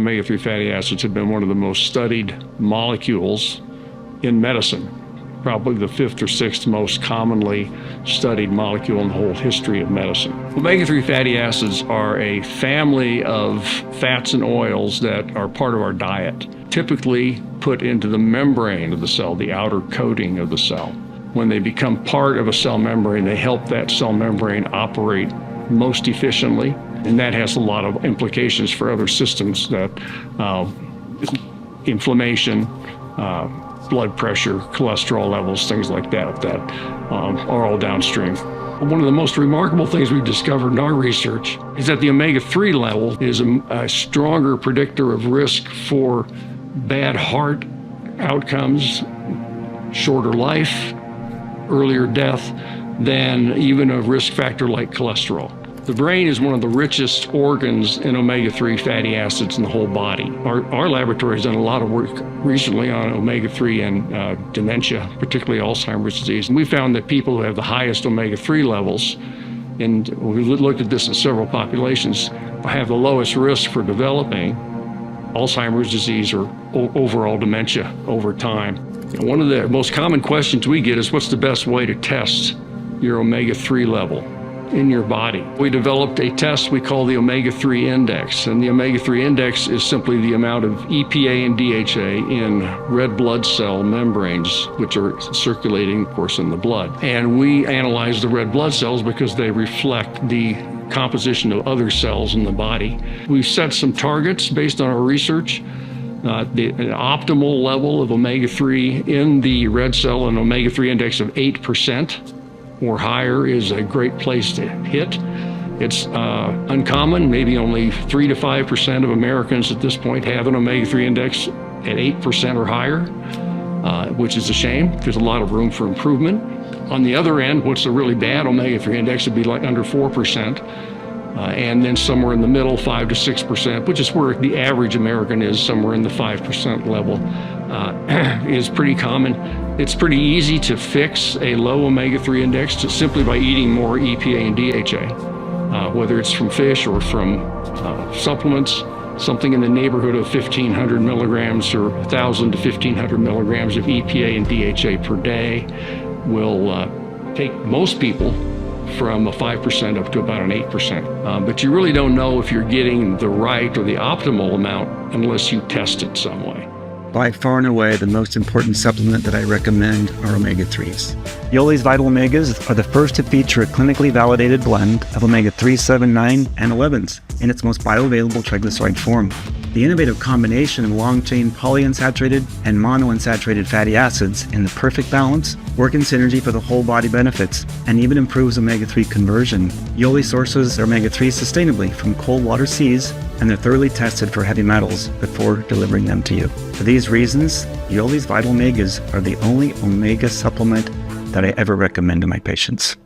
Omega-3 fatty acids have been one of the most studied molecules in medicine, probably the 5th or 6th most commonly studied molecule in the whole history of medicine. Omega-3 fatty acids are a family of fats and oils that are part of our diet, typically put into the membrane of the cell, the outer coating of the cell. When they become part of a cell membrane, they help that cell membrane operate most efficiently, and that has a lot of implications for other systems, that inflammation, blood pressure, cholesterol levels, things like that, are all downstream. One of the most remarkable things we've discovered in our research is that the omega-3 level is a stronger predictor of risk for bad heart outcomes, shorter life, earlier death, than even a risk factor like cholesterol. The brain is one of the richest organs in omega-3 fatty acids in the whole body. Our laboratory has done a lot of work recently on omega-3 and dementia, particularly Alzheimer's disease. And we found that people who have the highest omega-3 levels, and we looked at this in several populations, have the lowest risk for developing Alzheimer's disease or overall dementia over time. And one of the most common questions we get is, what's the best way to test your omega-3 level in your body? We developed a test we call the omega-3 index, and the omega-3 index is simply the amount of EPA and DHA in red blood cell membranes, which are circulating, of course, in the blood. And we analyze the red blood cells because they reflect the composition of other cells in the body. We've set some targets based on our research. The optimal level of omega-3 in the red cell, an omega-3 index of 8%. Or higher is a great place to hit. It's uncommon. Maybe only 3 to 5% of Americans at this point have an omega-3 index at 8% or higher, which is a shame. There's a lot of room for improvement. On the other end, what's a really bad omega-3 index would be like under 4%, and then somewhere in the middle, 5 to 6%, which is where the average American is, somewhere in the 5% level, is pretty common. It's pretty easy to fix a low omega-3 index simply by eating more EPA and DHA, whether it's from fish or from supplements. Something in the neighborhood of 1,500 milligrams or 1,000 to 1,500 milligrams of EPA and DHA per day will take most people from a 5% up to about an 8%. But you really don't know if you're getting the right or the optimal amount unless you test it some way. By far and away, the most important supplement that I recommend are omega-3s. Yoli's Vital Omegas are the first to feature a clinically validated blend of omega-3, 7, 9, and 11s in its most bioavailable triglyceride form. The innovative combination of long-chain polyunsaturated and monounsaturated fatty acids in the perfect balance work in synergy for the whole body benefits and even improves omega-3 conversion. Yoli sources their omega-3 sustainably from cold water seas, and they're thoroughly tested for heavy metals before delivering them to you. For these reasons, Yoli's Vital Omegas are the only omega supplement that I ever recommend to my patients.